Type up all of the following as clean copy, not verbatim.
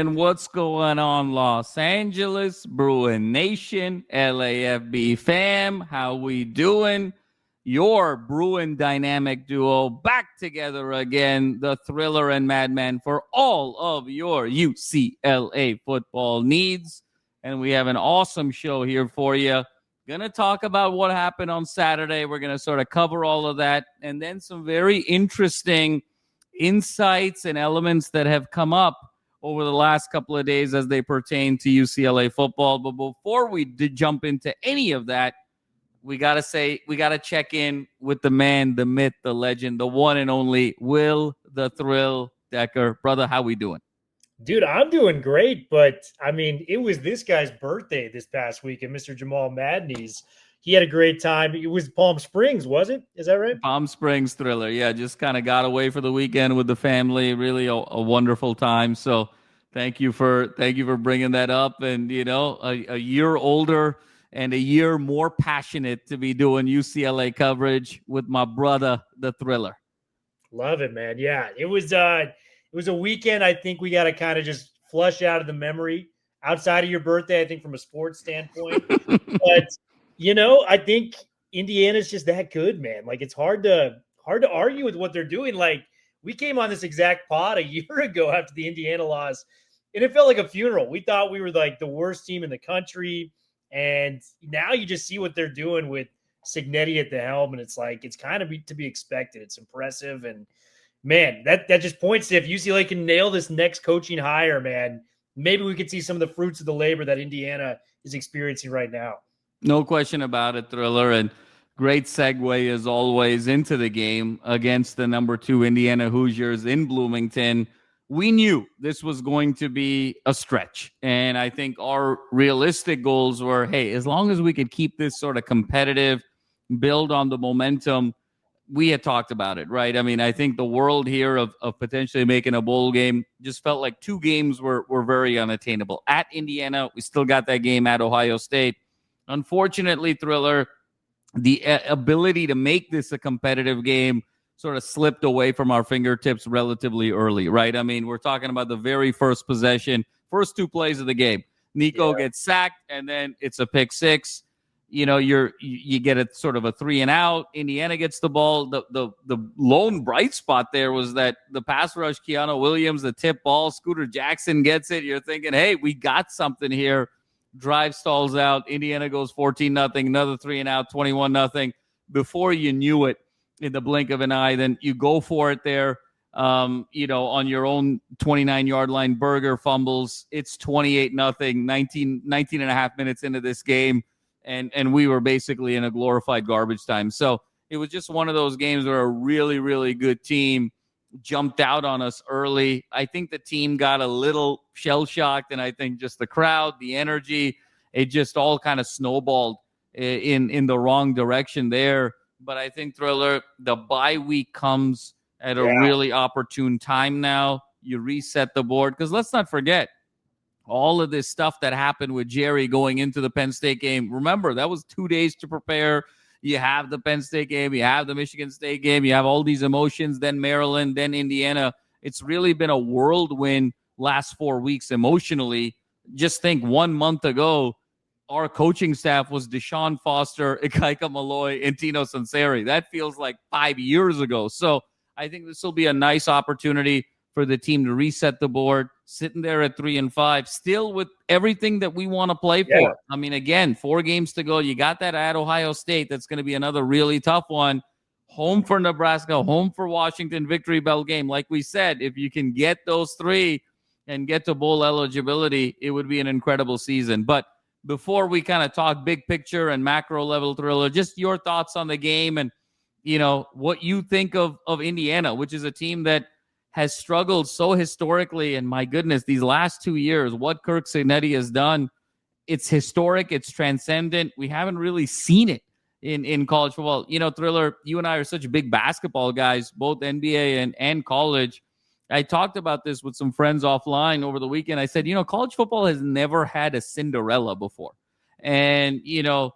And what's going on, Los Angeles, Bruin Nation, LAFB fam? How we doing? Your Bruin dynamic duo back together again, the Thriller and Madman, for all of your UCLA football needs. And we have an awesome show here for you. Gonna talk about what happened on Saturday. We're gonna sort of cover all of that, and then some very interesting insights and elements that have come up over the last couple of days as they pertain to UCLA football. But before we jump into any of that, we got to check in with the man, the myth, the legend, the one and only Will the Thrill Decker. Brother, how we doing? Dude, I'm doing great, but I mean, it was this guy's birthday this past week, and Mr. Jamal Madney's. He had a great time. It was Palm Springs, was it? Is that right? Palm Springs, Thriller. Yeah, just kind of got away for the weekend with the family. Really a wonderful time. So thank you for bringing that up. And, you know, a year older and a year more passionate to be doing UCLA coverage with my brother, the Thriller. Love it, man. Yeah, it was a weekend I think we got to kind of just flush out of the memory outside of your birthday, I think, from a sports standpoint. But, you know, I think Indiana's just that good, man. Like, it's hard to argue with what they're doing. Like, we came on this exact pod a year ago after the Indiana loss, and it felt like a funeral. We thought we were like the worst team in the country. And now you just see what they're doing with Cignetti at the helm, and it's like it's kind of to be expected. It's impressive, and man, that just points to if UCLA can nail this next coaching hire, man, maybe we could see some of the fruits of the labor that Indiana is experiencing right now. No question about it, Thriller, and great segue as always into the game against the number 2 Indiana Hoosiers in Bloomington. We knew this was going to be a stretch, and I think our realistic goals were, hey, as long as we could keep this sort of competitive, build on the momentum, we had talked about it, right? I mean, I think the world here of potentially making a bowl game just felt like 2 games were very unattainable. At Indiana, we still got that game at Ohio State. Unfortunately, Thriller, the ability to make this a competitive game sort of slipped away from our fingertips relatively early, right? I mean, we're talking about the very first possession, first 2 plays of the game. Nico gets sacked, and then it's a pick 6. You know, you get a sort of a 3 and out. Indiana gets the ball. The lone bright spot there was that the pass rush, Keanu Williams, the tip ball, Scooter Jackson gets it. You're thinking, hey, we got something here. Drive stalls out. Indiana goes 14-0, another 3 and out, 21-0. Before you knew it, in the blink of an eye, then you go for it there, you know, on your own 29-yard line. Berger fumbles. It's 28-0, 19 and a half minutes into this game, and we were basically in a glorified garbage time. So it was just one of those games where a really, really good team jumped out on us early. I think the team got a little shell-shocked, and I think just the crowd, the energy, it just all kind of snowballed in the wrong direction there. But I think, Thriller, the bye week comes at a really opportune time now. You reset the board. Because let's not forget, all of this stuff that happened with Jerry going into the Penn State game. Remember, that was 2 days to prepare. You have the Penn State game. You have the Michigan State game. You have all these emotions. Then Maryland, then Indiana. It's really been a whirlwind last 4 weeks emotionally. Just think 1 month ago, our coaching staff was DeShaun Foster, Ikaika Malloy, and Tino Sunseri. That feels like 5 years ago. So I think this will be a nice opportunity for the team to reset the board, sitting there at 3-5, still with everything that we want to play for. I mean, again, 4 games to go. You got that at Ohio State. That's going to be another really tough one. Home for Nebraska, home for Washington, Victory Bell game. Like we said, if you can get those 3 and get to bowl eligibility, it would be an incredible season. But before we kind of talk big picture and macro level, Thriller, just your thoughts on the game and, you know, what you think of Indiana, which is a team that has struggled so historically. And my goodness, these last 2 years, what Kirk Cignetti has done, it's historic. It's transcendent. We haven't really seen it in college football. You know, Thriller, you and I are such big basketball guys, both NBA and college. I talked about this with some friends offline over the weekend. I said, you know, college football has never had a Cinderella before. And, you know,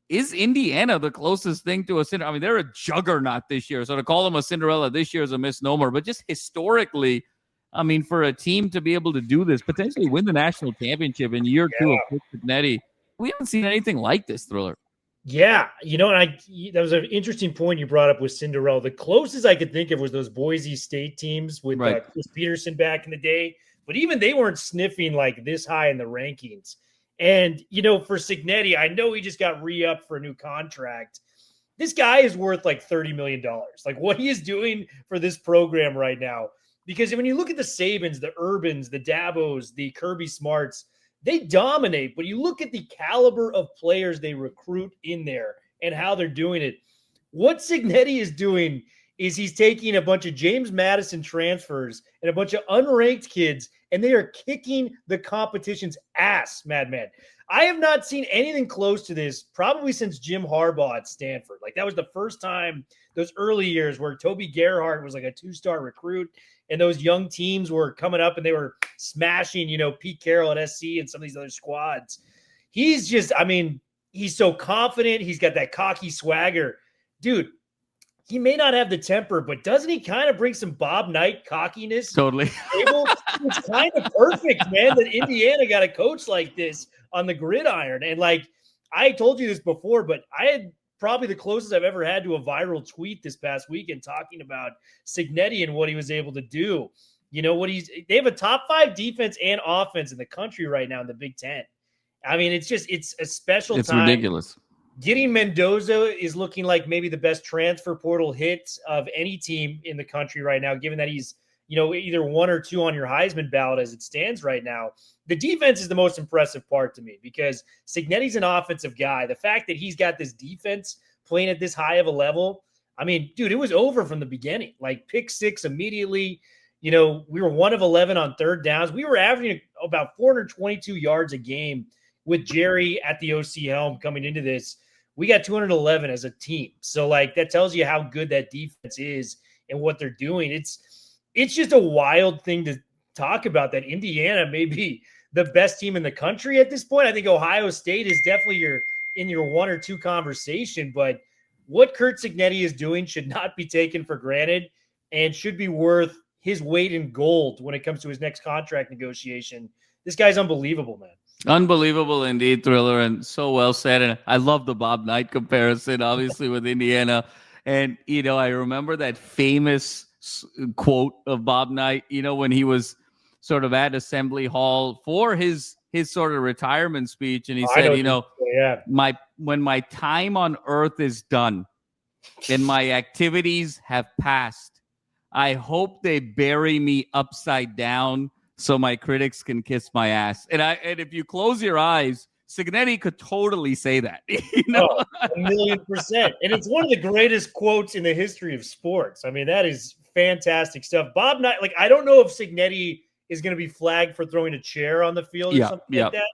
is Indiana the closest thing to a Cinderella? I mean, they're a juggernaut this year. So to call them a Cinderella this year is a misnomer. But just historically, I mean, for a team to be able to do this, potentially win the national championship in year two of Coach Signetti, we haven't seen anything like this, Thriller. Yeah, and that was an interesting point you brought up with Cinderella. The closest I could think of was those Boise State teams with Chris Peterson back in the day, but even they weren't sniffing like this high in the rankings. And, for Signetti, I know he just got re-upped for a new contract. This guy is worth like $30 million. Like what he is doing for this program right now. Because when you look at the Sabins, the Urbans, the Dabos, the Kirby Smarts, they dominate, but you look at the caliber of players they recruit in there and how they're doing it. What Signetti is doing is he's taking a bunch of James Madison transfers and a bunch of unranked kids, and they are kicking the competition's ass, madman. I have not seen anything close to this probably since Jim Harbaugh at Stanford. Like that was the first time, those early years where Toby Gerhardt was like a 2-star recruit, and those young teams were coming up and they were smashing, Pete Carroll at SC and some of these other squads. He's just, he's so confident. He's got that cocky swagger. Dude, he may not have the temper, but doesn't he kind of bring some Bob Knight cockiness? Totally. It's kind of perfect, man, that Indiana got a coach like this on the gridiron. And like, I told you this before, but I had probably the closest I've ever had to a viral tweet this past weekend talking about Signetti and what he was able to do. They have a top 5 defense and offense in the country right now in the Big Ten. It's a special time. It's ridiculous. Getting Mendoza is looking like maybe the best transfer portal hit of any team in the country right now, given that he's, either 1 or 2 on your Heisman ballot as it stands right now. The defense is the most impressive part to me because Signetti's an offensive guy. The fact that he's got this defense playing at this high of a level, dude, it was over from the beginning. Like pick 6 immediately. We were 1 of 11 on third downs. We were averaging about 422 yards a game with Jerry at the OC helm coming into this. We got 211 as a team. So like that tells you how good that defense is and what they're doing. It's just a wild thing to talk about that Indiana may be the best team in the country at this point. I think Ohio State is definitely in your 1 or 2 conversation, but what Curt Signetti is doing should not be taken for granted and should be worth his weight in gold when it comes to his next contract negotiation. This guy's unbelievable, man. Unbelievable indeed, Thriller, and so well said. And I love the Bob Knight comparison, obviously, with Indiana. And, I remember that famous quote of Bob Knight, when he was sort of at Assembly Hall for his sort of retirement speech. And he said, when my time on earth is done and my activities have passed, I hope they bury me upside down so my critics can kiss my ass. And if you close your eyes, Signetti could totally say that. 1,000,000%. And it's one of the greatest quotes in the history of sports. That is fantastic stuff. Bob Knight, I don't know if Signetti is going to be flagged for throwing a chair on the field or something like that.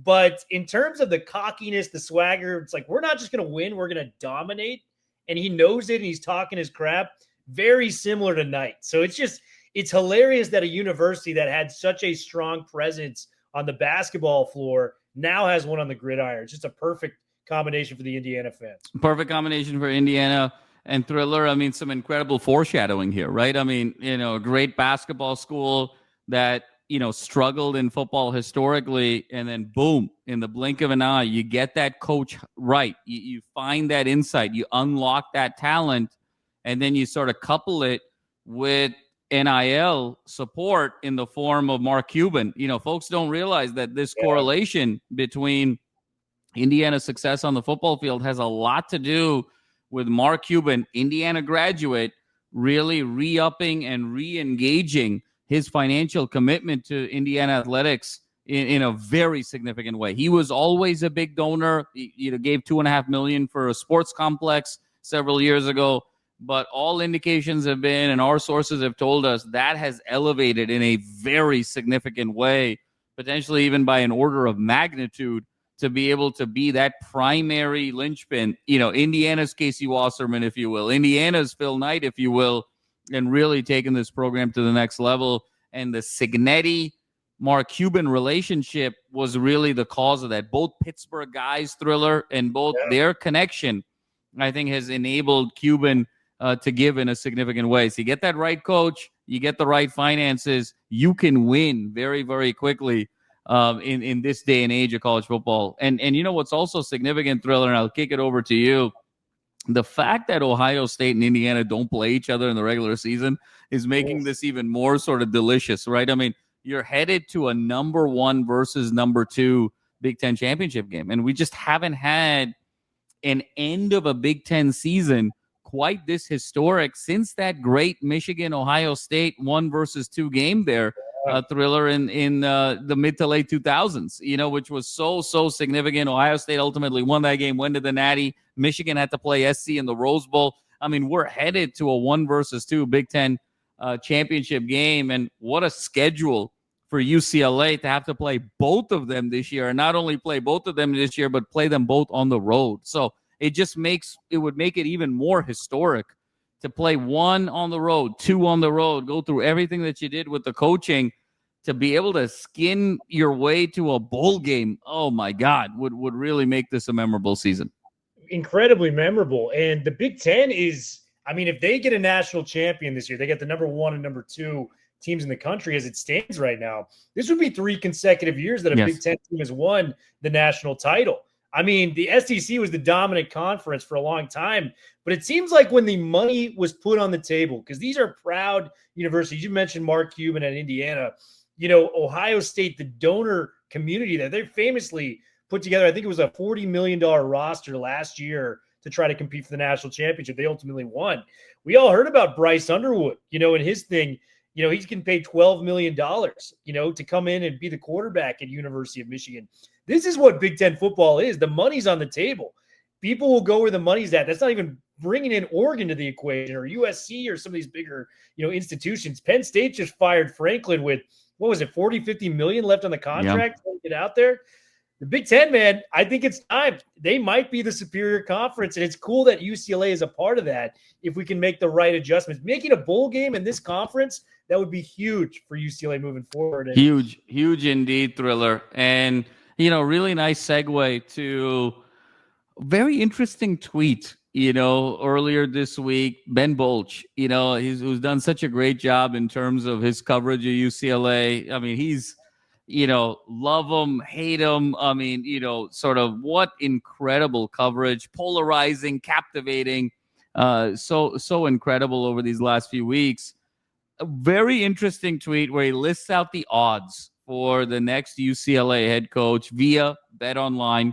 But in terms of the cockiness, the swagger, it's like, we're not just going to win, we're going to dominate. And he knows it, and he's talking his crap. Very similar to Knight. So it's hilarious that a university that had such a strong presence on the basketball floor now has one on the gridiron. It's just a perfect combination for the Indiana fans. Perfect combination for Indiana and Thriller. Some incredible foreshadowing here, right? A great basketball school that, struggled in football historically, and then boom, in the blink of an eye, you get that coach right. You find that insight, you unlock that talent, and then you sort of couple it with NIL support in the form of Mark Cuban. Folks don't realize that this correlation between Indiana's success on the football field has a lot to do with Mark Cuban, Indiana graduate, really re-upping and re-engaging his financial commitment to Indiana athletics in a very significant way. He was always a big donor. He gave $2.5 million for a sports complex several years ago. But all indications have been, and our sources have told us, that has elevated in a very significant way, potentially even by an order of magnitude, to be able to be that primary linchpin, Indiana's Casey Wasserman, if you will, Indiana's Phil Knight, if you will, and really taking this program to the next level. And the Signetti-Mark Cuban relationship was really the cause of that. Both Pittsburgh guys, Thriller, and both their connection, I think, has enabled Cuban to give in a significant way. So you get that right coach, you get the right finances, you can win very, very quickly in this day and age of college football. And you know what's also significant, Thriller, and I'll kick it over to you. The fact that Ohio State and Indiana don't play each other in the regular season is making this even more sort of delicious, right? I mean, you're headed to a number 1 versus number 2 Big Ten championship game. And we just haven't had an end of a Big Ten season quite this historic since that great Michigan-Ohio State 1 versus 2 game there, Thriller, in the mid to late 2000s, which was so significant. Ohio State ultimately won that game, went to the Natty. Michigan had to play SC in the Rose Bowl. I mean, we're headed to a 1 versus 2 Big Ten championship game. And what a schedule for UCLA to have to play both of them this year, and not only play both of them this year, but play them both on the road. So it would make it even more historic to play 1 on the road, 2 on the road, go through everything that you did with the coaching to be able to skin your way to a bowl game. Oh my God, would really make this a memorable season. Incredibly memorable. And the Big Ten is, I mean, if they get a national champion this year, they get the number 1 and number 2 teams in the country as it stands right now. This would be 3 consecutive years that a Big Ten team has won the national title. I mean, the SEC was the dominant conference for a long time, but it seems like when the money was put on the table, because these are proud universities. You mentioned Mark Cuban at Indiana, Ohio State, the donor community there, they famously put together, I think it was a $40 million roster last year to try to compete for the national championship. They ultimately won. We all heard about Bryce Underwood, and his thing. He's getting paid $12 million, to come in and be the quarterback at University of Michigan. This is what Big Ten football is. The money's on the table. People will go where the money's at. That's not even bringing in Oregon to the equation or USC or some of these bigger, institutions. Penn State just fired Franklin with, what was it, 40, 50 million left on the contract to get out there. The Big Ten, man, I think it's time. They might be the superior conference, and it's cool that UCLA is a part of that if we can make the right adjustments. Making a bowl game in this conference, that would be huge for UCLA moving forward. And huge indeed, Thriller. And, really nice segue to a very interesting tweet, earlier this week. Ben Bolch, who's done such a great job in terms of his coverage of UCLA. I mean, he's love him, hate him. I mean, sort of what incredible coverage, polarizing, captivating, so incredible over these last few weeks. A very interesting tweet where he lists out the odds for the next UCLA head coach via BetOnline,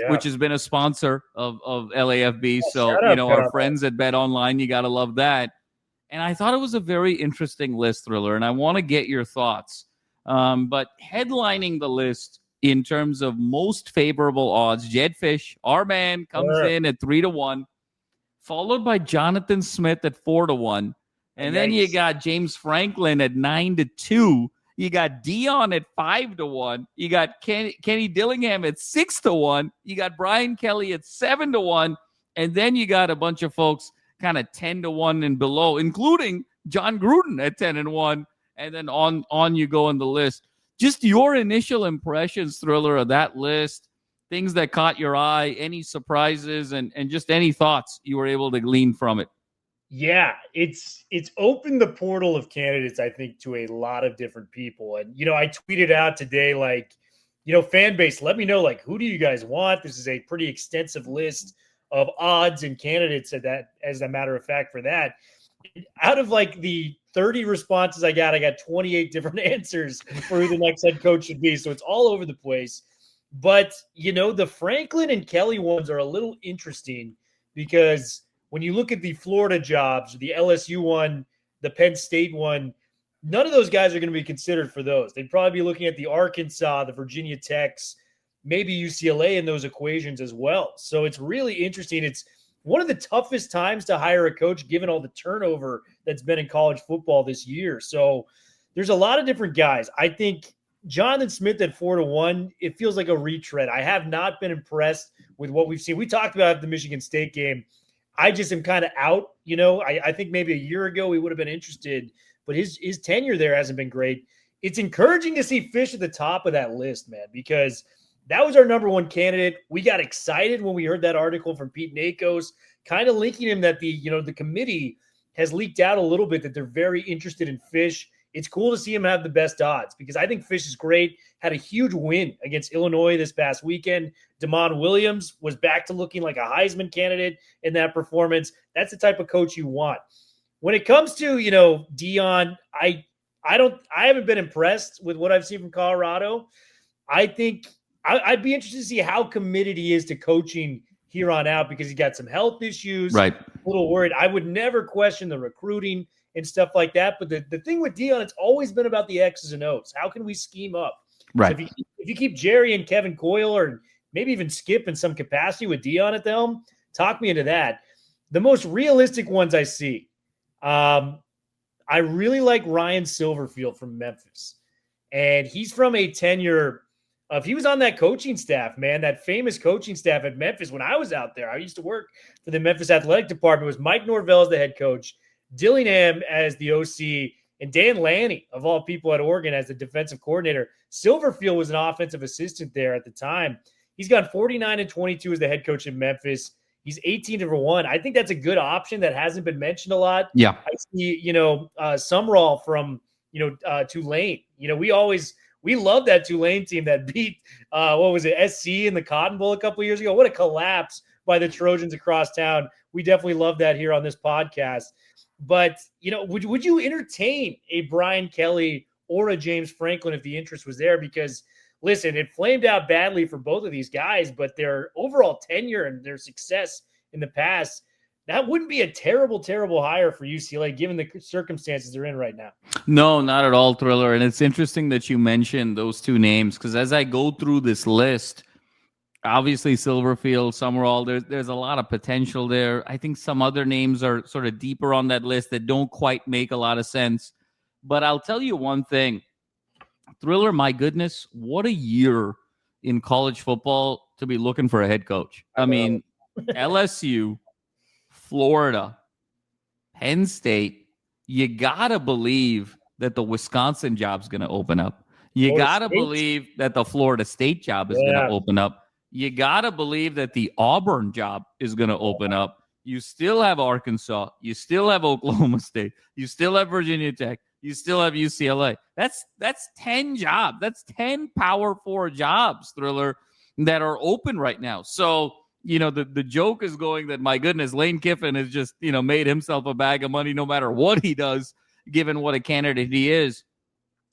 which has been a sponsor of LAFB. So, our friends at BetOnline, you got to love that. And I thought it was a very interesting list, Thriller, and I want to get your thoughts. But headlining the list in terms of most favorable odds, Jed Fish, our man, comes in at 3-1, followed by Jonathan Smith at 4-1. And then you got James Franklin at 9-2. You got Dion at 5-1. You got Kenny Dillingham at 6-1. You got Brian Kelly at 7-1. And then you got a bunch of folks kind of 10-1 and below, including John Gruden at 10-1. And then on you go in the list. Just your initial impressions, Thriller, of that list, things that caught your eye, any surprises, and just any thoughts you were able to glean from it. Yeah, it's opened the portal of candidates, I think, to a lot of different people. And, I tweeted out today, fan base, let me know, who do you guys want? This is a pretty extensive list of odds and candidates as a matter of fact for that. Out of the 30 responses I got 28 different answers for who the next head coach should be. So it's all over the place. But, the Franklin and Kelly ones are a little interesting because when you look at the Florida jobs, the LSU one, the Penn State one, none of those guys are going to be considered for those. They'd probably be looking at the Arkansas, the Virginia Techs, maybe UCLA in those equations as well. So it's really interesting. It's one of the toughest times to hire a coach, given all the turnover that's been in college football this year. So there's a lot of different guys. I think Jonathan Smith at 4-1, it feels like a retread. I have not been impressed with what we've seen. We talked about the Michigan State game. I just am kind of out. I think maybe a year ago we would have been interested, but his tenure there hasn't been great. It's encouraging to see Fish at the top of that list, man, because that was our number 1 candidate. We got excited when we heard that article from Pete Nakos, kind of linking him that the committee has leaked out a little bit that they're very interested in Fish. It's cool to see him have the best odds because I think Fish is great. Had a huge win against Illinois this past weekend. Damon Williams was back to looking like a Heisman candidate in that performance. That's the type of coach you want. When it comes to, Deion, I haven't been impressed with what I've seen from Colorado. I think I'd be interested to see how committed he is to coaching here on out because he got some health issues. Right. A little worried. I would never question the recruiting and stuff like that. But the thing with Deion, it's always been about the X's and O's. How can we scheme up? Right. So if you keep Jerry and Kevin Coyle or maybe even Skip in some capacity with Deion at the helm, talk me into that. The most realistic ones I see, I really like Ryan Silverfield from Memphis. And he's from a tenure of, he was on that coaching staff, man, that famous coaching staff at Memphis when I was out there. I used to work for the Memphis athletic department. It was Mike Norvell as the head coach, Dillingham as the OC, and Dan Lanning, of all people at Oregon, as the defensive coordinator. Silverfield was an offensive assistant there at the time. He's gone 49-22 as the head coach in Memphis. He's 18-1. I think that's a good option that hasn't been mentioned a lot. Yeah. I see, Sumrall from, Tulane. We love that Tulane team that beat, SC in the Cotton Bowl a couple of years ago. What a collapse by the Trojans across town. We definitely love that here on this podcast. But, would you entertain a Brian Kelly or a James Franklin if the interest was there? Because, listen, it flamed out badly for both of these guys, but their overall tenure and their success in the past, that wouldn't be a terrible, terrible hire for UCLA given the circumstances they're in right now. No, not at all, Thriller. And it's interesting that you mentioned those two names because as I go through this list, obviously Silverfield, Summerall, there's a lot of potential there. I think some other names are sort of deeper on that list that don't quite make a lot of sense. But I'll tell you one thing. Thriller, my goodness, what a year in college football to be looking for a head coach. I mean, LSU, Florida, Penn State, you got to believe that the Wisconsin job's going to open up. You got to believe that the Florida State job is going to open up. You got to believe that the Auburn job is going to open up. You still have Arkansas. You still have Oklahoma State. You still have Virginia Tech. You still have UCLA. That's 10 jobs. That's 10 Power 4 jobs, Thriller, that are open right now. So, the joke is going that, my goodness, Lane Kiffin has just, made himself a bag of money no matter what he does, given what a candidate he is.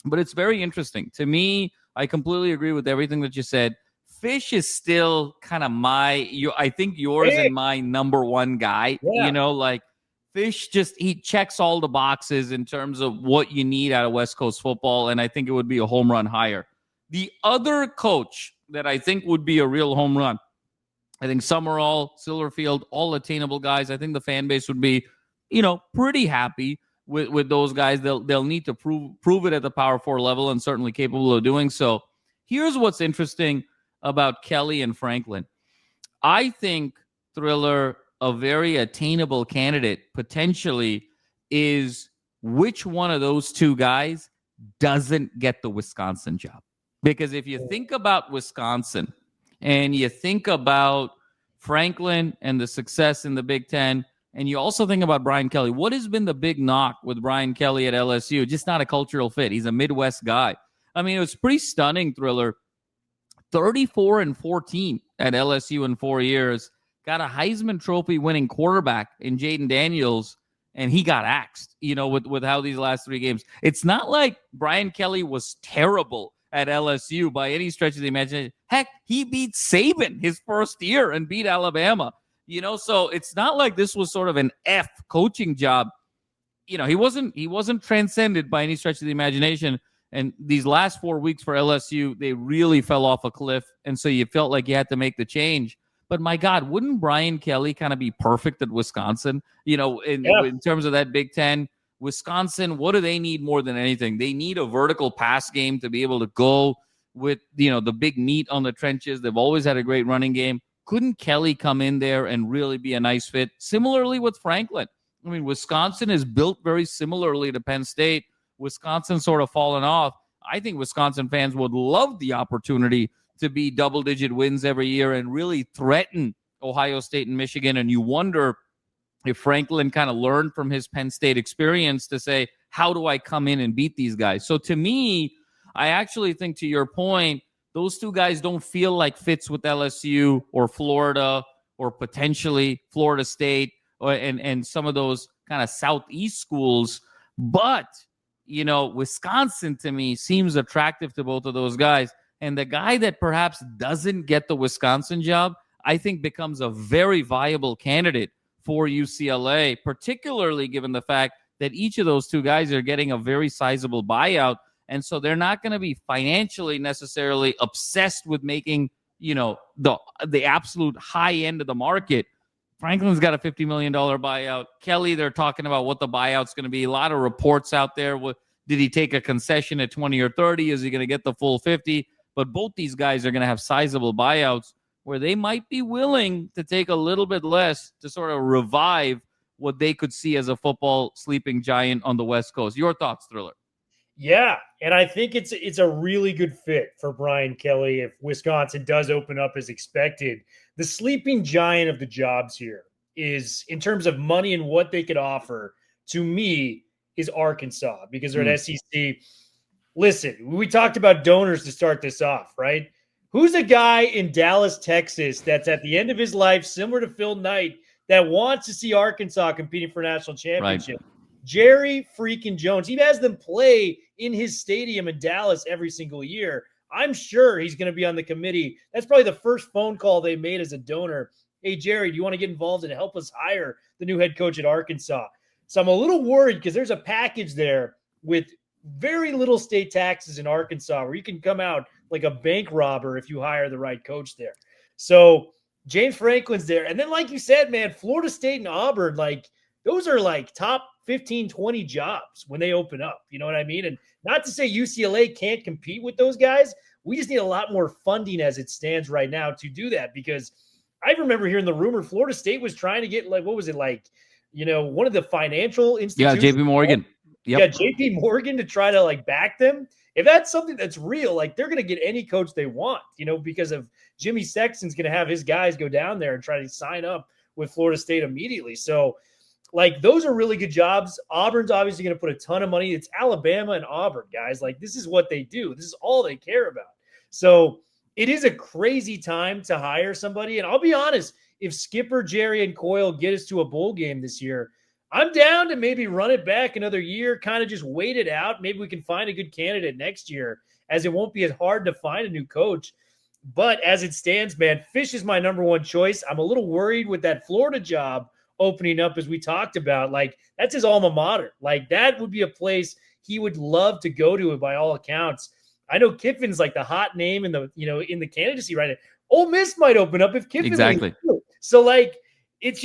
But it's very interesting. To me, I completely agree with everything that you said. Fish is still kind of I think yours and my number one guy. Yeah. Fish he checks all the boxes in terms of what you need out of West Coast football, and I think it would be a home run hire. The other coach that I think would be a real home run, I think Summerall, Silverfield, all attainable guys. I think the fan base would be, pretty happy with those guys. They'll need to prove it at the Power 4 level and certainly capable of doing so. Here's what's interesting about Kelly and Franklin. I think, Thriller, a very attainable candidate potentially is which one of those two guys doesn't get the Wisconsin job. Because if you think about Wisconsin and you think about Franklin and the success in the Big Ten, and you also think about Brian Kelly, what has been the big knock with Brian Kelly at LSU? Just not a cultural fit. He's a Midwest guy. I mean, it was pretty stunning, Thriller. 34-14 at LSU in 4 years. Got a Heisman Trophy winning quarterback in Jaden Daniels, and he got axed, with how these last 3 games. It's not like Brian Kelly was terrible at LSU by any stretch of the imagination. Heck, he beat Saban his first year and beat Alabama. So it's not like this was sort of an F coaching job. He wasn't transcended by any stretch of the imagination. And these last 4 weeks for LSU, they really fell off a cliff. And so you felt like you had to make the change. But my God, wouldn't Brian Kelly kind of be perfect at Wisconsin? In terms of that Big Ten, Wisconsin, what do they need more than anything? They need a vertical pass game to be able to go with, the big meat on the trenches. They've always had a great running game. Couldn't Kelly come in there and really be a nice fit? Similarly with Franklin. I mean, Wisconsin is built very similarly to Penn State. Wisconsin sort of fallen off. I think Wisconsin fans would love the opportunity to be double-digit wins every year and really threaten Ohio State and Michigan. And you wonder if Franklin kind of learned from his Penn State experience to say, how do I come in and beat these guys? So to me, I actually think, to your point, those two guys don't feel like fits with LSU or Florida or potentially Florida State and some of those kind of Southeast schools. But, Wisconsin to me seems attractive to both of those guys. And the guy that perhaps doesn't get the Wisconsin job, I think becomes a very viable candidate for UCLA, particularly given the fact that each of those two guys are getting a very sizable buyout. And so they're not going to be financially necessarily obsessed with making, the absolute high end of the market. Franklin's got a $50 million buyout. Kelly, they're talking about what the buyout's going to be. A lot of reports out there. Did he take a concession at 20 or 30? Is he going to get the full 50? But both these guys are going to have sizable buyouts where they might be willing to take a little bit less to sort of revive what they could see as a football sleeping giant on the West Coast. Your thoughts, Thriller? Yeah, and I think it's a really good fit for Brian Kelly if Wisconsin does open up as expected. The sleeping giant of the jobs here is, in terms of money and what they could offer, to me, is Arkansas, because they're at SEC. Listen, we talked about donors to start this off, right? Who's a guy in Dallas, Texas, that's at the end of his life, similar to Phil Knight, that wants to see Arkansas competing for national championship? Right. Jerry freaking Jones. He has them play in his stadium in Dallas every single year. I'm sure he's going to be on the committee. That's probably the first phone call they made as a donor. Hey, Jerry, do you want to get involved and help us hire the new head coach at Arkansas? So I'm a little worried because there's a package there with very little state taxes in Arkansas where you can come out like a bank robber if you hire the right coach there. So James Franklin's there. And then, like you said, man, Florida State and Auburn, those are top 15, 20 jobs when they open up. You know what I mean? And not to say UCLA can't compete with those guys. We just need a lot more funding as it stands right now to do that, because I remember hearing the rumor Florida State was trying to get one of the financial institutions. Yeah, JP Morgan. Yep. Yeah, JP Morgan to try to back them. If that's something that's real, they're going to get any coach they want, because of Jimmy Sexton's going to have his guys go down there and try to sign up with Florida State immediately. So those are really good jobs. Auburn's obviously going to put a ton of money. It's Alabama and Auburn, guys. This is what they do. This is all they care about. So it is a crazy time to hire somebody. And I'll be honest, if Skipper, Jerry, and Coyle get us to a bowl game this year, I'm down to maybe run it back another year, kind of just wait it out. Maybe we can find a good candidate next year, as it won't be as hard to find a new coach. But as it stands, man, Fish is my number one choice. I'm a little worried with that Florida job opening up, as we talked about. That's his alma mater. That would be a place he would love to go to, by all accounts. I know Kiffin's the hot name in the candidacy right now. Ole Miss might open up if Kiffin. Exactly. So it's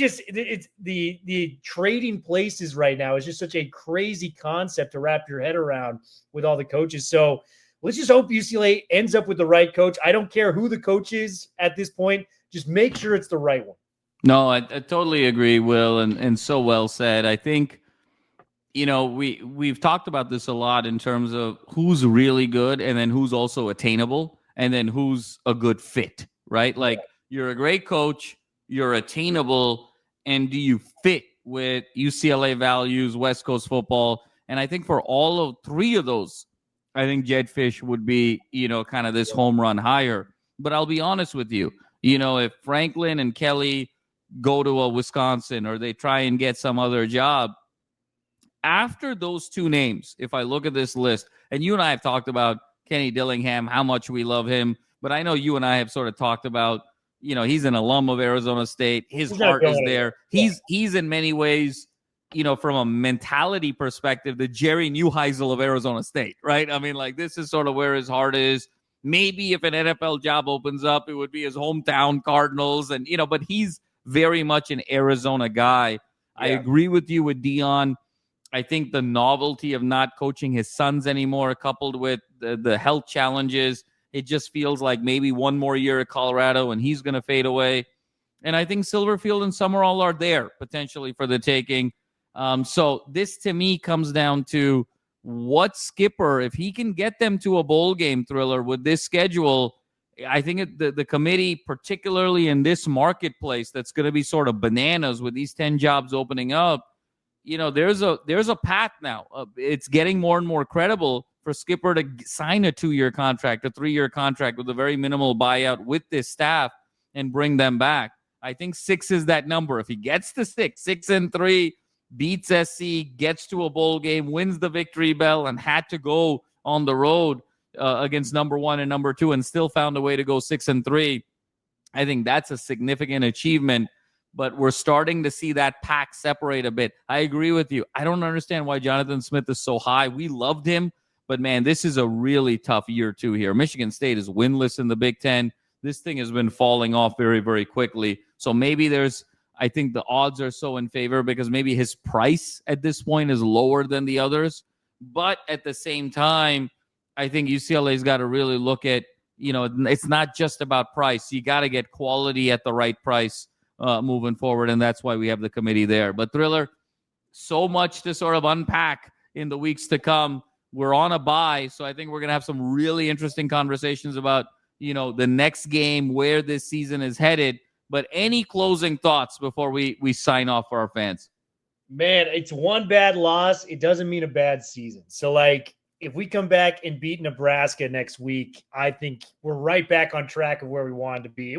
the trading places right now is just such a crazy concept to wrap your head around with all the coaches. So let's just hope UCLA ends up with the right coach. I don't care who the coach is at this point. Just make sure it's the right one. No, I totally agree, Will, and so well said. I think, we've talked about this a lot in terms of who's really good and then who's also attainable and then who's a good fit, right? You're a great coach, you're attainable, and do you fit with UCLA values, West Coast football? And I think for all of three of those, I think Jedd Fisch would be, kind of this home run hire. But I'll be honest with you, if Franklin and Kelly go to a Wisconsin or they try and get some other job, after those two names, if I look at this list, and you and I have talked about Kenny Dillingham, how much we love him, but I know you and I have sort of talked about, he's an alum of Arizona State. His heart is there. He's in many ways, from a mentality perspective, the Jerry Neuheisel of Arizona State, right? I mean, this is sort of where his heart is. Maybe if an NFL job opens up, it would be his hometown Cardinals. And, but he's very much an Arizona guy. Yeah. I agree with you with Dion. I think the novelty of not coaching his sons anymore, coupled with the health challenges, it just feels like maybe one more year at Colorado and he's going to fade away. And I think Silverfield and Summerall are there potentially for the taking. So this to me comes down to what Skipper, if he can get them to a bowl game, Thriller, with this schedule, I think the committee, particularly in this marketplace that's going to be sort of bananas with these 10 jobs opening up, there's a path now. It's getting more and more credible for Skipper to sign a 2-year contract, a 3-year contract with a very minimal buyout with this staff and bring them back. I think 6 is that number. If he gets to 6-3, beats SC, gets to a bowl game, wins the victory bell, and had to go on the road against number 1 and number 2 and still found a way to go 6-3, I think that's a significant achievement. But we're starting to see that pack separate a bit. I agree with you. I don't understand why Jonathan Smith is so high. We loved him, but man, this is a really tough year 2 here. Michigan State is winless in the Big Ten. This thing has been falling off very, very quickly. So maybe I think the odds are so in favor because maybe his price at this point is lower than the others. But at the same time, I think UCLA's got to really look at, it's not just about price. You got to get quality at the right price moving forward, and that's why we have the committee there. But Thriller, so much to sort of unpack in the weeks to come. We're on a bye, so I think we're going to have some really interesting conversations about, the next game, where this season is headed. But any closing thoughts before we sign off for our fans? Man, it's one bad loss. It doesn't mean a bad season. So, if we come back and beat Nebraska next week, I think we're right back on track of where we wanted to be.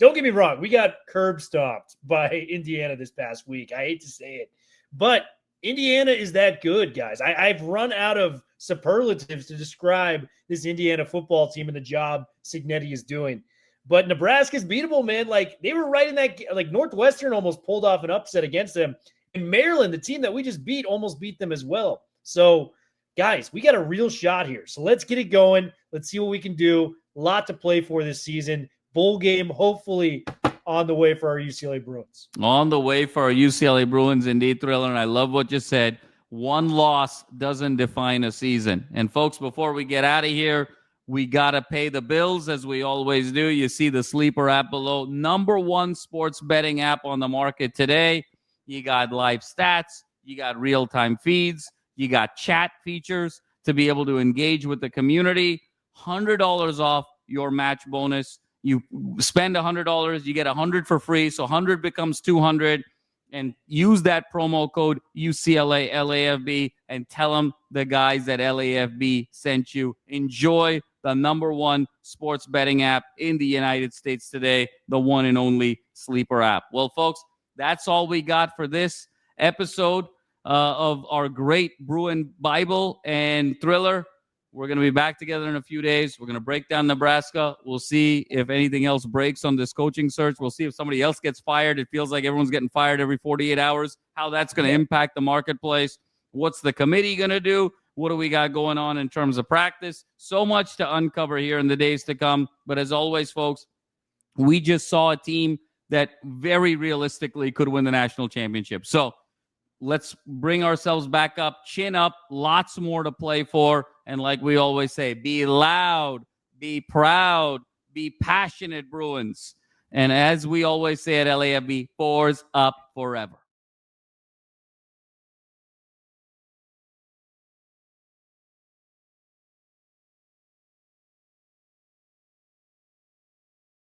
Don't get me wrong, we got curb stomped by Indiana this past week. I hate to say it, but Indiana is that good, guys. I've run out of superlatives to describe this Indiana football team and the job Cignetti is doing. But Nebraska's beatable, man. They were right in that. Northwestern almost pulled off an upset against them. And Maryland, the team that we just beat, almost beat them as well. So, guys, we got a real shot here. So let's get it going. Let's see what we can do. A lot to play for this season. Bowl game, hopefully, on the way for our UCLA Bruins. On the way for our UCLA Bruins, indeed, Thriller. And I love what you said. One loss doesn't define a season. And, folks, before we get out of here, we got to pay the bills, as we always do. You see the Sleeper app below. #1 sports betting app on the market today. You got live stats. You got real-time feeds. You got chat features to be able to engage with the community. $100 off your match bonus. You spend $100, you get $100 for free. So 100 becomes $200. And use that promo code UCLA LAFB and tell them the guys at LAFB sent you. Enjoy the #1 sports betting app in the United States today, the one and only Sleeper app. Well, folks, that's all we got for this episode of our great Bruin Bible and Thriller. We're going to be back together in a few days. We're going to break down Nebraska. We'll see if anything else breaks on this coaching search. We'll see if somebody else gets fired. It feels like everyone's getting fired every 48 hours. How that's going to impact the marketplace. What's the committee going to do? What do we got going on in terms of practice? So much to uncover here in the days to come. But as always, folks, we just saw a team that very realistically could win the national championship. So let's bring ourselves back up, chin up, lots more to play for. And like we always say, be loud, be proud, be passionate, Bruins. And as we always say at LAFB, 4s up forever.